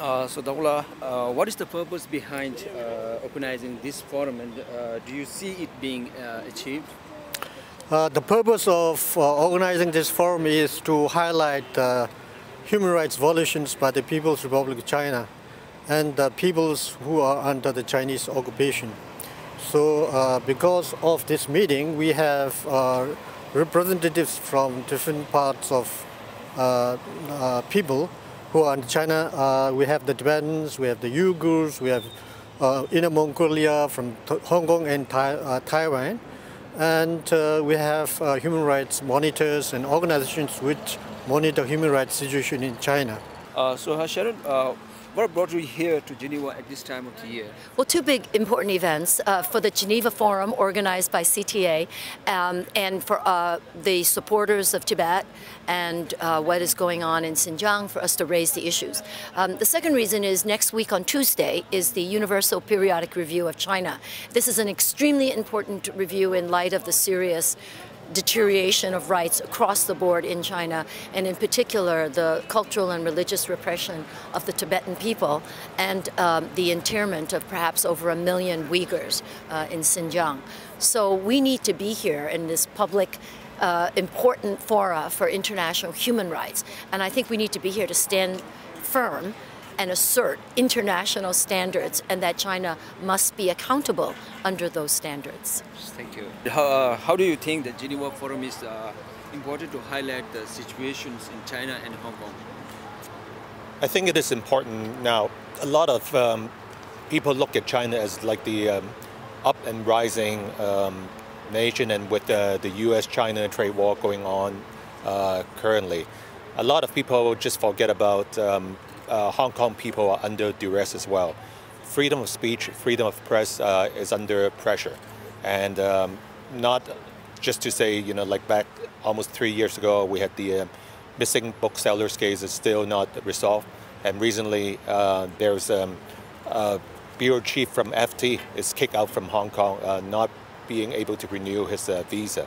Dagla, what is the purpose behind organizing this forum, and do you see it being achieved? The purpose of organizing this forum is to highlight human rights violations by the People's Republic of China and the peoples who are under the Chinese occupation. So because of this meeting, we have representatives from different parts of people who are in China. We have the Tibetans, we have the Uyghurs, we have Inner Mongolia from Hong Kong and Taiwan. And we have human rights monitors and organizations which monitor human rights situation in China. Sharon, what brought you here to Geneva at this time of the year? Well, two big important events for the Geneva Forum organized by CTA and for the supporters of Tibet and what is going on in Xinjiang for us to raise the issues. The second reason is next week on Tuesday is the Universal Periodic Review of China. This is an extremely important review in light of the serious deterioration of rights across the board in China, and in particular the cultural and religious repression of the Tibetan people and the internment of perhaps over 1 million Uyghurs in Xinjiang. So we need to be here in this public important fora for international human rights, and I think we need to be here to stand firm and assert international standards, and that China must be accountable under those standards. Thank you. How do you think the Geneva Forum is important to highlight the situations in China and Hong Kong? I think it is important now. A lot of people look at China as like the up and rising nation, and with the US-China trade war going on currently. A lot of people just forget about Hong Kong people are under duress as well. Freedom of speech, freedom of press is under pressure. And not just to say, you know, like back almost 3 years ago, we had the missing booksellers case is still not resolved. And recently, there's a bureau chief from FT is kicked out from Hong Kong, not being able to renew his visa.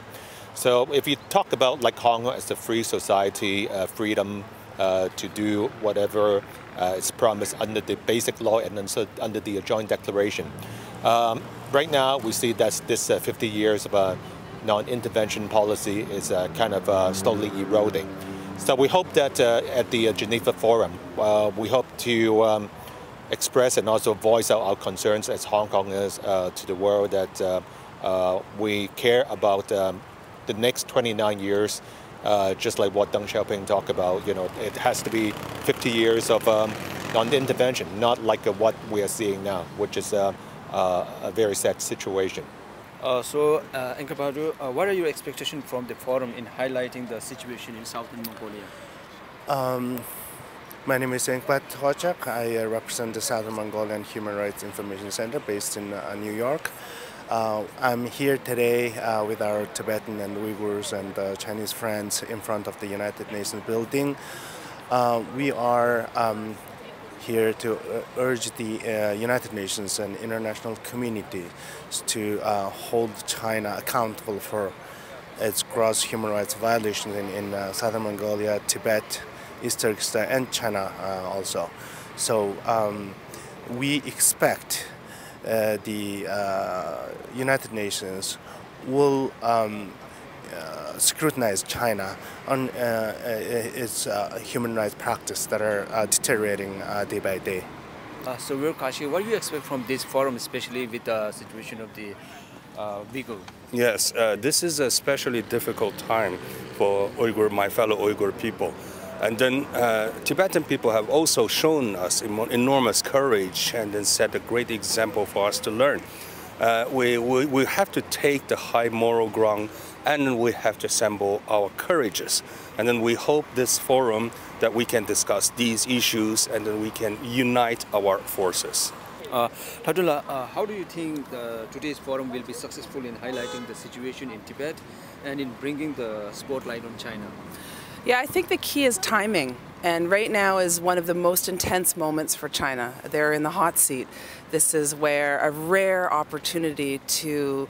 So if you talk about like Hong Kong as a free society, freedom to do whatever is promised under the basic law and also under the joint declaration. Right now, we see that this 50 years of non-intervention policy is kind of slowly eroding. So we hope that at the Geneva Forum, we hope to express and also voice out our concerns as Hong Kongers to the world that we care about the next 29 years. Just like what Deng Xiaoping talked about, you know, it has to be 50 years of non-intervention, not like what we are seeing now, which is a very sad situation. Enghebatu, what are your expectations from the forum in highlighting the situation in southern Mongolia? My name is Enghebatu Togochog. I represent the Southern Mongolian Human Rights Information Center based in New York. I'm here today with our Tibetan and Uyghurs and Chinese friends in front of the United Nations building. We are here to urge the United Nations and international community to hold China accountable for its gross human rights violations in Southern Mongolia, Tibet, East Turkestan, and China also. So we expect the United Nations will scrutinize China on its human rights practice that are deteriorating day by day. So, Kashi, what do you expect from this forum, especially with the situation of the Uyghur? Yes, this is a especially difficult time for my fellow Uyghur people. And then Tibetan people have also shown us enormous courage and then set a great example for us to learn. We have to take the high moral ground, and we have to assemble our courages. And then we hope this forum that we can discuss these issues and then we can unite our forces. How do you think today's forum will be successful in highlighting the situation in Tibet and in bringing the spotlight on China? Yeah, I think the key is timing, and right now is one of the most intense moments for China. They're in the hot seat. This is where a rare opportunity to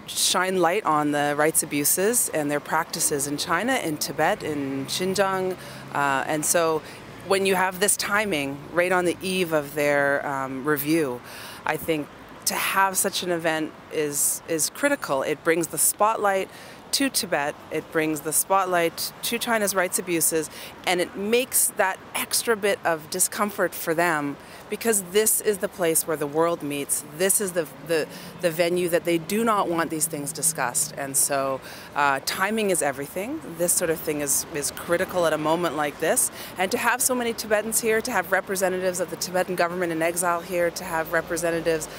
shine light on the rights abuses and their practices in China, in Tibet, in Xinjiang, and so when you have this timing right on the eve of their review, I think to have such an event is critical. It brings the spotlight to Tibet, it brings the spotlight to China's rights abuses, and it makes that extra bit of discomfort for them, because this is the place where the world meets. This is the venue that they do not want these things discussed. And so timing is everything. This sort of thing is critical at a moment like this. And to have so many Tibetans here, to have representatives of the Tibetan government in exile here, to have representatives,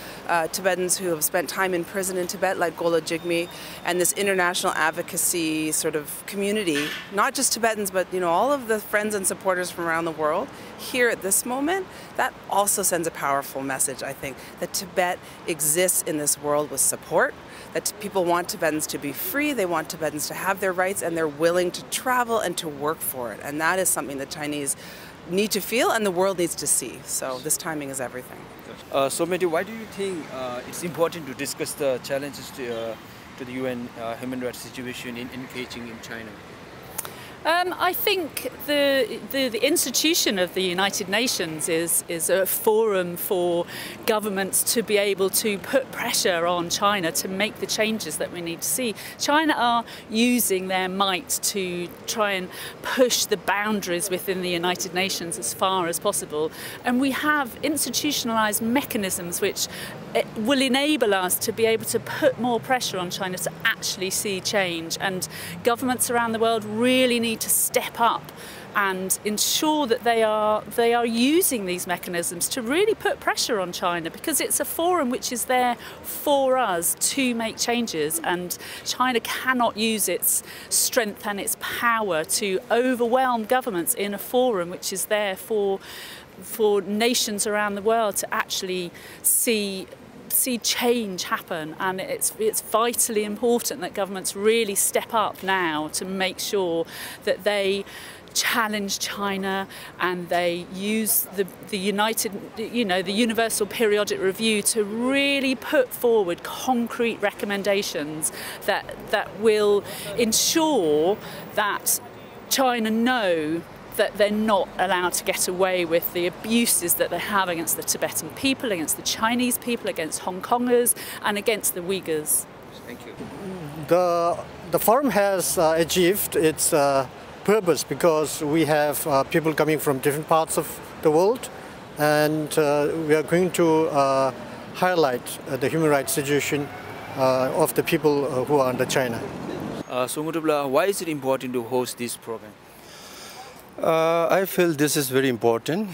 Tibetans who have spent time in prison in Tibet like Gola Jigme, and this international advocacy sort of community, not just Tibetans, but all of the friends and supporters from around the world here at this moment, that also sends a powerful message, I think, that Tibet exists in this world with support, that people want Tibetans to be free, they want Tibetans to have their rights, and they're willing to travel and to work for it. And that is something that Chinese need to feel and the world needs to see. So this timing is everything. So Mandie, why do you think it's important to discuss the challenges to the UN human rights situation in engaging in China? I think the institution of the United Nations is a forum for governments to be able to put pressure on China to make the changes that we need to see. China are using their might to try and push the boundaries within the United Nations as far as possible, and we have institutionalized mechanisms which will enable us to be able to put more pressure on China to actually see change, and governments around the world really need to step up and ensure that they are using these mechanisms to really put pressure on China, because it's a forum which is there for us to make changes, and China cannot use its strength and its power to overwhelm governments in a forum which is there for nations around the world to actually see change happen. And it's vitally important that governments really step up now to make sure that they challenge China and they use the Universal Periodic Review to really put forward concrete recommendations that will ensure that China know that they're not allowed to get away with the abuses that they have against the Tibetan people, against the Chinese people, against Hong Kongers, and against the Uyghurs. Thank you. The forum has achieved its purpose because we have people coming from different parts of the world, and we are going to highlight the human rights situation of the people who are under China. So Ngodup, why is it important to host this program? I feel this is very important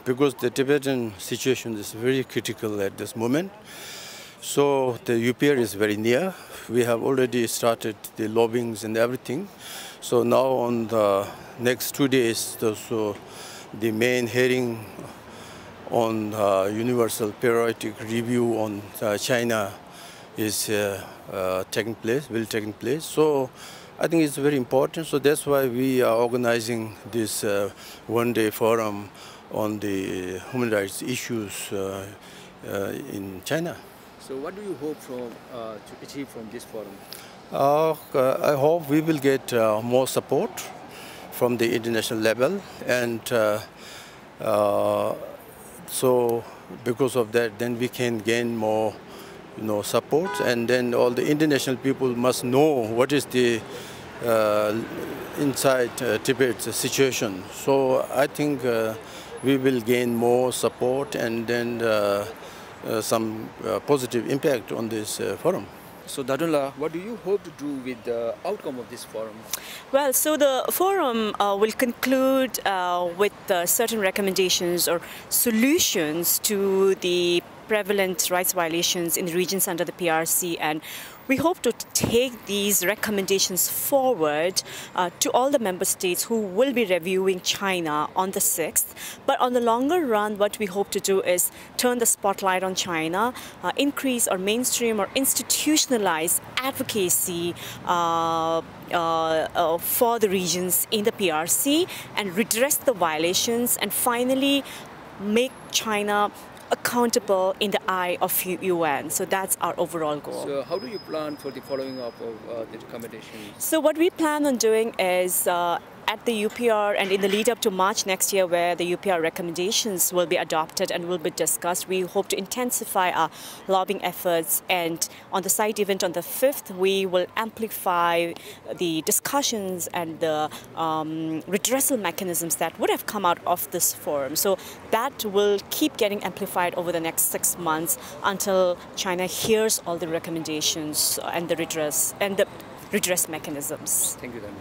because the Tibetan situation is very critical at this moment. So the UPR is very near. We have already started the lobbyings and everything. So now on the next 2 days, so the main hearing on Universal Periodic Review on China is will take place. So I think it's very important. So that's why we are organizing this one-day forum on the human rights issues in China. So what do you hope to achieve from this forum? I hope we will get more support from the international level, and so because of that, then we can gain more, support, and then all the international people must know what is the inside Tibet's situation. So I think we will gain more support and then some positive impact on this forum. So Dhardon, what do you hope to do with the outcome of this forum? Well, so the forum will conclude with certain recommendations or solutions to the prevalent rights violations in the regions under the PRC, and we hope to take these recommendations forward to all the member states who will be reviewing China on the 6th. But on the longer run, what we hope to do is turn the spotlight on China, increase or mainstream or institutionalize advocacy for the regions in the PRC and redress the violations, and finally make China accountable in the eye of UN. So that's our overall goal. So how do you plan for the following up of the recommendation? So what we plan on doing is at the UPR and in the lead up to March next year, where the UPR recommendations will be adopted and will be discussed, we hope to intensify our lobbying efforts. And on the side event on the 5th, we will amplify the discussions and the redressal mechanisms that would have come out of this forum. So that will keep getting amplified over the next 6 months until China hears all the recommendations and the redress mechanisms. Thank you, then.